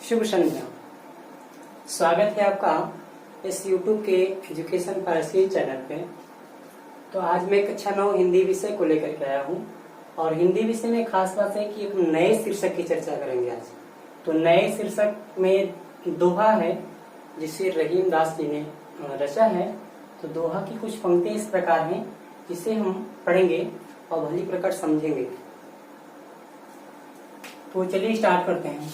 शुभ संध्या। स्वागत है आपका इस YouTube के एजुकेशन पारसी चैनल पे। तो आज मैं कक्षा 9 हिंदी विषय को लेकर के आया हूँ और हिंदी विषय में खास बात है कि एक नए शीर्षक की चर्चा करेंगे आज। तो नए शीर्षक में दोहा है जिसे रहीम दास जी ने रचा है। तो दोहा की कुछ पंक्तियां इस प्रकार हैं जिसे हम पढ़ेंगे और भली प्रकार समझेंगे। तो चलिए स्टार्ट करते हैं।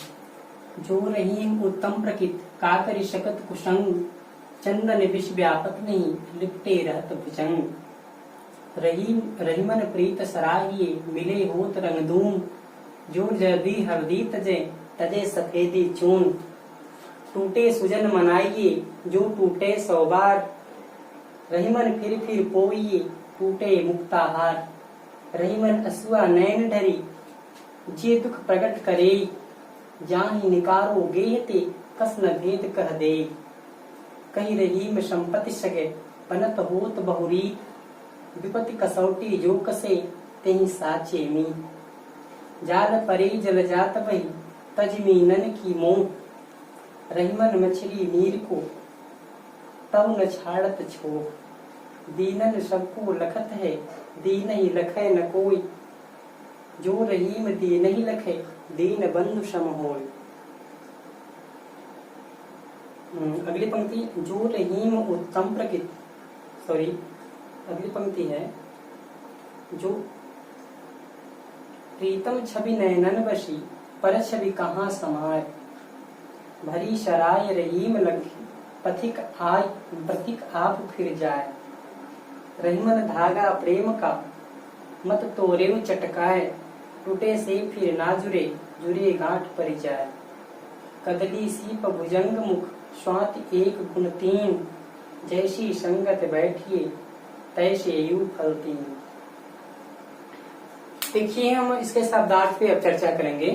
जो रहीम उत्तम प्रकृत काकर शकत कुशंग, चंदन विष व्यापक नहीं लिपटे रहत भुजंग। रहीम रहीमन प्रीत सराहिए मिले होत रंगदून, जो जर्दी हरदी तजे तजे सफेदी चून। टूटे सुजन मनाइए जो टूटे सौ बार, रहीमन फिर पोइए टूटे मुक्ताहार। रहीमन असुआ नैन ढरी जे दुख प्रकट करे, जाहि निकारो गेहते कस न भेद कह दे। कही रहीम संपत्ति सगे बनत होत बहुरी, विपत्ति कसौटी जो कसे तेहि साचे मी। जाल परे जल जात बही तज मीनन की मोह, रहीमन मछली नीर को तव न छाड़त छोह। दीनन सबको लखत है दीन ही लखे न कोई, जो रहीम दीन ही लखे दीन बंधु सम होय। अगली पंक्ति, जो रहीम उत्तम प्रकृति अगली पंक्ति है, जो प्रीतम छवि नयनन बशी पर छवि कहाँ समाय। भरी शराय रहीम लगी पथिक आय प्रतीक आप फिर जाए। रहीमन धागा प्रेम का मत तोरे चटकाए, टूटे से फिर ना जुरे जुरे गांठ पर जाए। कदली सीप भुजंग मुख स्वाति एक गुण तीन, जैसी संगत बैठिए तैसे यू फल तीन। देखिए हम इसके शब्दार्थ पे अब चर्चा करेंगे।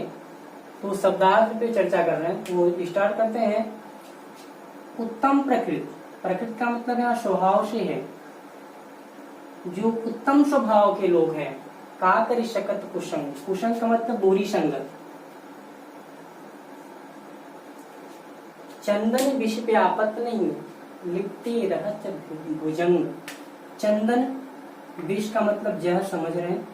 तो शब्दार्थ पे चर्चा कर रहे हैं, वो स्टार्ट करते हैं। उत्तम प्रकृति, प्रकृति का मतलब यहाँ स्वभाव से है, जो उत्तम स्वभाव के लोग हैं। काकर शकत कुशंग, कुशंग का मतलब बुरी संगत। चंदन विष व्यापत नहीं लिपटे रहत भुजंग। चंदन विष का मतलब जहर समझ रहे हैं।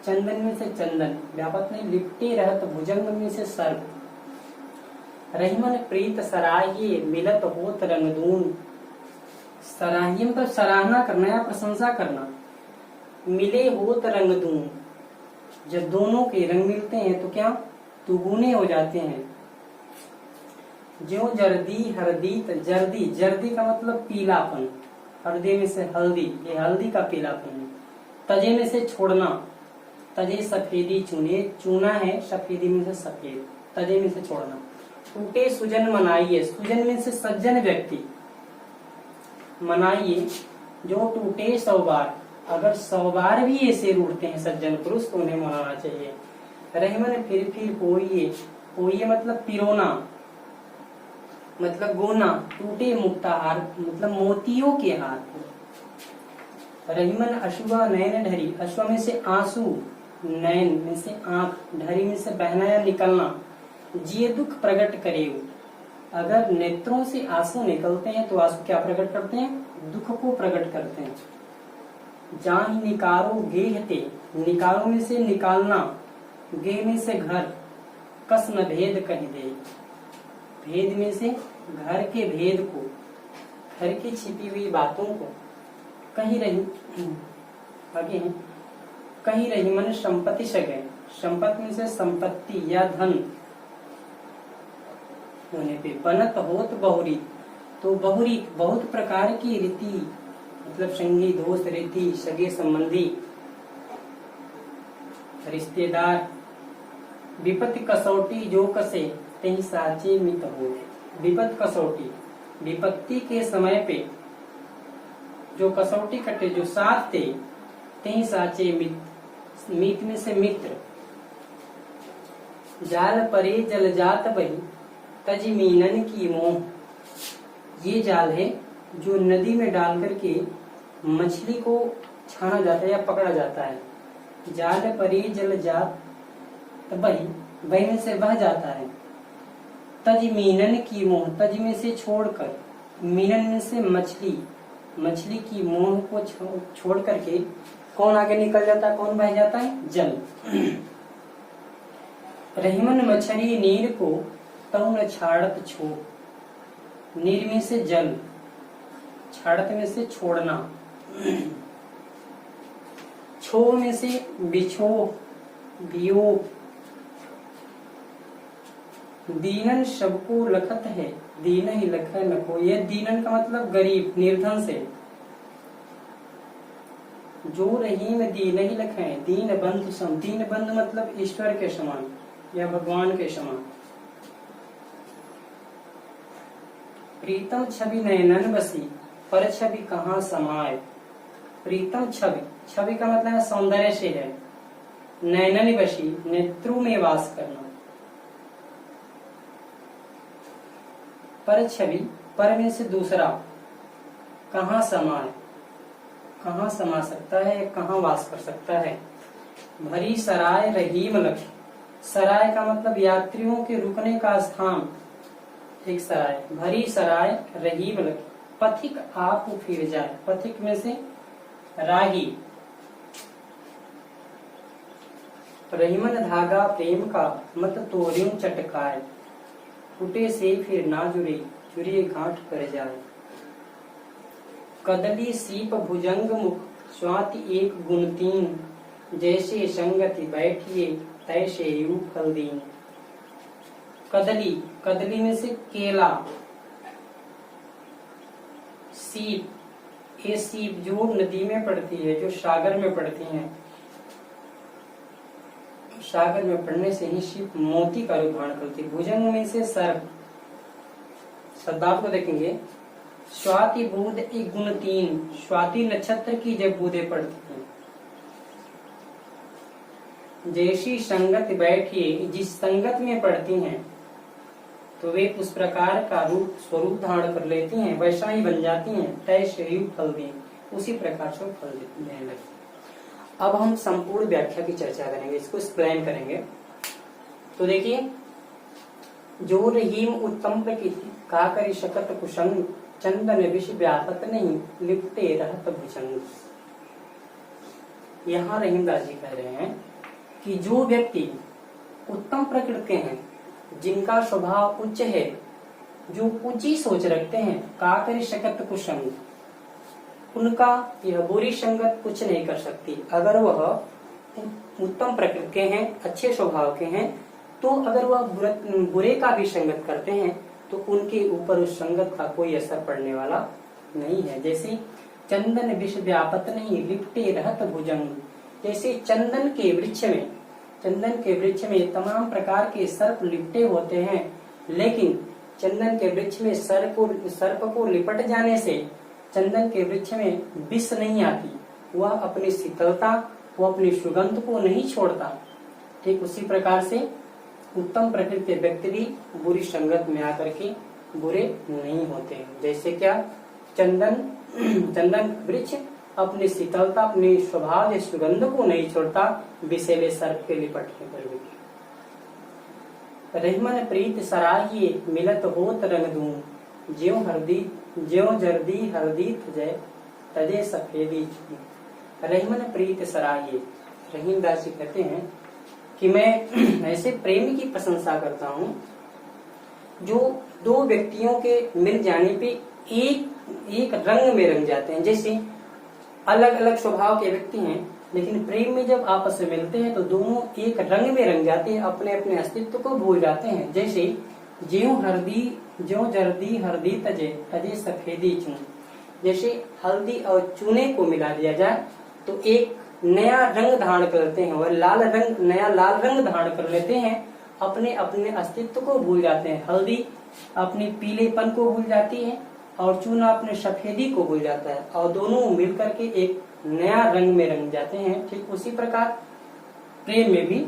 चंदन में से चंदन, व्यापत नहीं लिपटे रहत भुजंग में से सर्प। रहीमन प्रीत सराहिए मिलत होत रंगदून। सराहिए मतलब सराहना करना या प्रशंसा करना। मिले होत रंगदून, जब दोनों के रंग मिलते हैं तो क्या दुगुने हो जाते हैं। जो जर्दी हरदी, जर्दी जर्दी का मतलब पीलापन, हरदी में से हल्दी, ये हल्दी का पीलापन है। तजे में से छोड़ना, तजे सफेदी चूने, चूना है सफेदी में से सफेद, तजे में से छोड़ना। टूटे सुजन मनाइए, सुजन में से सज्जन व्यक्ति, मनाइए जो टूटे 100 बार। अगर 100 बार भी ऐसे रूठते हैं सज्जन पुरुष तो उन्हें मनाना चाहिए। रहीमन फिर पोइए, पोइए मतलब पिरोना, मतलब गोना। टूटे मुक्ताहार मतलब मोतियों के हार। रहीमन अश्वा नैन ढरी, अश्वा में से आंसू, नैन में से आंख, ढरी में से बहना या निकलना। जिये दुख प्रकट करे, अगर नेत्रों से आंसू निकलते हैं तो आंसू क्या प्रकट करते हैं, दुख को प्रकट करते हैं। जाहि निकारो गेहते, निकारो में से निकालना, गेह में से घर, कस न भेद कह दे, भेद में से घर के भेद को, घर की छिपी हुई बातों को। कहीं रही आगे कहीं रही मन संपत्ति सगे, संपत्ति में से संपत्ति या धन होने पे। बनत होत बहुरी, तो बहुरी बहुत प्रकार की रीति मतलब संगी दोस्त रीति सगे संबंधी रिश्तेदार। विपत्ति कसौटी जो कसे तेहि साचे मित हो। विपत्ति कसौटी, विपत्ति के समय पे जो कसौटी कटे जो साथ थे, तेहि साचे मित, मीत में से मित्र। जाल परे जल जात बही तज मीनन की मोह, ये जाल है जो नदी में डाल करके मछली को छाना जाता है या पकड़ा जाता है। जाल परे जल जात बही, बही में से बह जाता है। तज मीनन की मोह, तज में से छोड़कर, मीनन में से मछली, मछली की मोह को छोड़ करके कौन आगे निकल जाता है, कौन बह जाता है, जल। रहीमन मछली नीर को तऊ न छाड़त छो, नीर में से जल, छाड़त में से छोड़ना, छो में से बिछो, वियोग, दीनन सबको लखत है, दीन ही लख नको। यह दीनन का मतलब गरीब, निर्धन से। जो रहीम दीन ही लख है, दीन बंधु सम, दीन बंधु मतलब ईश्वर के समान या भगवान के समान। प्रीतम छवि नयनन बसी, पर छवि कहाँ समाये। प्रीतम छवि, छवि का मतलब है सौंदर्य से है। नयनन बसी, नेत्रों में वास करना। पर छवि, पर में से दूसरा, कहाँ समाये, कहाँ समा सकता है, कहाँ वास कर सकता है। भरी सराय रहीम लख, सराय का मतलब यात्रियों के रुकने का स्थान, एक सराय। भरी सराय रहीम लख, पथिक आप फिर जाए, पथिक में से रागी। रहीमन धागा प्रेम का, मत तोड़ियों चटकाए, टूटे से फिर ना जुड़े, जुड़े गांठ कर जाए। कदली सीप भुजंग मुख, स्वाति एक गुण तीन, जैसे संगति बैठिए तैसे यूं फल दीन। कदली, कदली में से केला। सीप, ये सीप जो नदी में पड़ती है, जो सागर में पड़ती हैं, सागर में पड़ने से ही सीप मोती का रूप धारण करती है। भुजंग में से सर्प, शब्दार्थ को देखेंगे। स्वाति बूंद एक गुण तीन, स्वाति नक्षत्र की जब बूंदें पड़ती हैं। जैसी संगत बैठिए, जिस संगत में पड़ती हैं तो वे उस प्रकार का रूप स्वरूप धारण कर लेती हैं, वैसा ही बन जाती हैं। तैसे ही फल दें, उसी प्रकार से फल देने लगती। अब हम संपूर्ण व्याख्या की चर्चा करेंगे, इसको एक्सप्लेन करेंगे। तो देखिए, जो रहीम उत्तम प्रकृति का करी शकत कुशंग, चंदन विष व्यापत नहीं लिपटे रहत भुजंग। यहाँ रहीमदास जी कह रहे हैं कि जो व्यक्ति उत्तम प्रकृति के हैं, जिनका स्वभाव उच्च है, जो ऊंची सोच रखते हैं, का करी शकत कुशंग, उनका यह बुरी संगत कुछ नहीं कर सकती। अगर वह उत्तम प्रकृति के हैं, अच्छे स्वभाव के हैं, तो अगर वह बुरे का भी संगत करते हैं तो उनके ऊपर उस संगत का कोई असर पड़ने वाला नहीं है। जैसे चंदन विष व्यापत नहीं लिपटे रहत भुजंग, जैसे चंदन के वृक्ष में, चंदन के वृक्ष में तमाम प्रकार के सर्प लिपटे होते हैं, लेकिन चंदन के वृक्ष में सर्प को लिपट जाने से चंदन के वृक्ष में विष नहीं आती, वह अपनी शीतलता, वह अपनी सुगंध को नहीं छोड़ता। ठीक उसी प्रकार से उत्तम प्रकृति के व्यक्ति भी बुरी संगत में आकर के बुरे नहीं होते। जैसे क्या, चंदन वृक्ष अपनी शीतलता, अपनी स्वभाव सुगंध को नहीं छोड़ता विषैले सर्प के लिपटने पर भी। रहीमन प्रीत सराहिए मिलत होत रंग दूं, ज्यों जर्दी हरदी तजय तजे सफेदी। रहीमन प्रीत सराहिए, रहीमदास जी कहते हैं कि मैं ऐसे प्रेम की प्रशंसा करता हूँ जो दो व्यक्तियों के मिल जाने पे एक रंग में रंग जाते हैं। जैसे अलग अलग स्वभाव के व्यक्ति हैं, लेकिन प्रेम में जब आपस में मिलते हैं तो दोनों एक रंग में रंग जाते हैं, अपने अपने अस्तित्व को भूल जाते हैं। जैसे ज्यों जर्दी हरदी तजे सफेदी चून, जैसे हल्दी और चूने को मिला दिया जाए तो एक नया रंग धारण करते हैं, और नया लाल रंग धारण कर लेते हैं, अपने अपने अस्तित्व को भूल जाते हैं। हल्दी अपने पीलेपन को भूल जाती है और चूना अपने सफेदी को भूल जाता है, और दोनों मिलकर के एक नया रंग में रंग जाते हैं। ठीक उसी प्रकार प्रेम में भी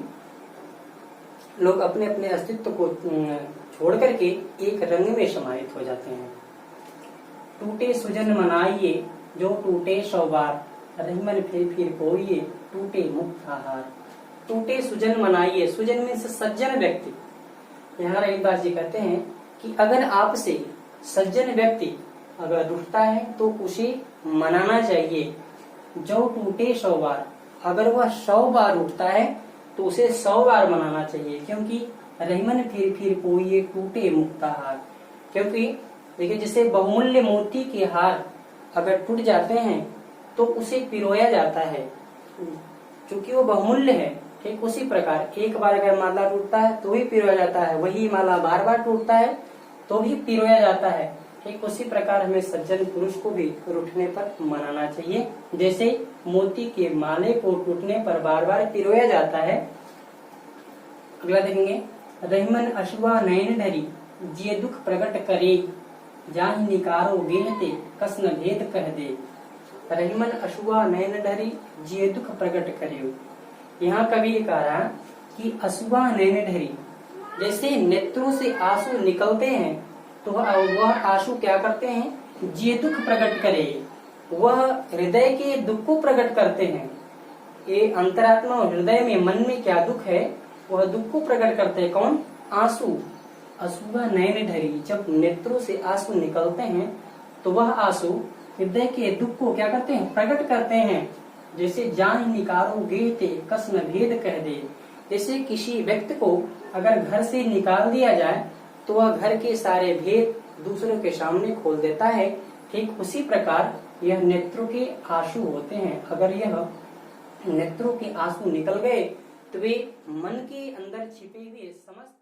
लोग अपने अपने अस्तित्व को छोड़ करके एक रंग में समाहित हो जाते हैं। टूटे सुजन मनाइए जो टूटे सौ बार, रहीमन फिर कोइए टूटे मुक्त आहार। टूटे सुजन मनाइए, सुजन में से सज्जन व्यक्ति, यहाँ रहीमदास जी कहते हैं कि अगर आपसे सज्जन व्यक्ति अगर रूठता है तो उसे मनाना चाहिए। जो टूटे 100 बार, अगर वह 100 बार उठता है तो उसे 100 बार मनाना चाहिए, क्योंकि रहीमन फिर कोई टूटे मुक्ता हार। क्योंकि देखिए, जैसे बहुमूल्य मोती के हार अगर टूट जाते हैं तो उसे पिरोया जाता है, क्योंकि वो बहुमूल्य है। ठीक उसी प्रकार एक बार अगर माला टूटता है तो भी पिरोया जाता है, वही माला बार बार टूटता है तो भी पिरोया जाता है। ठीक उसी प्रकार हमें सज्जन पुरुष को भी रूठने पर मनाना चाहिए। जैसे मोती के माले को टूटने पर बार बार पिरोया जाता है। अगला देखेंगे, रहीमन अशुआ नयन धरी जिये दुख प्रकट करे, जाहि निकारो गेहते कसन भेद कह दे। रहीमन अशुआ नयन धरी जिये दुख प्रकट करे। यहाँ कवि ने कहा कि अशुआ नयन धरी, जैसे नेत्रों से आंसू निकलते हैं तो वह आंसू क्या करते हैं, जिये दुख प्रकट करे, वह हृदय के दुख को प्रकट करते हैं। ये अंतरात्मा और हृदय में मन में क्या दुख है वह दुख को प्रकट करते हैं। कौन? आंसू। अशुआ नयन ढरी, जब नेत्रों से आंसू निकलते हैं तो वह आंसू हृदय के दुख को क्या करते हैं, प्रकट करते हैं। जैसे जाहि निकारो गेहते कसन भेद कह दे, जैसे किसी व्यक्ति को अगर घर से निकाल दिया जाए तो वह घर के सारे भेद दूसरों के सामने खोल देता है। ठीक उसी प्रकार यह नेत्रों के आंसू होते हैं। अगर यह नेत्रों के आंसू निकल गए तो वे मन के अंदर छिपे हुए समस्त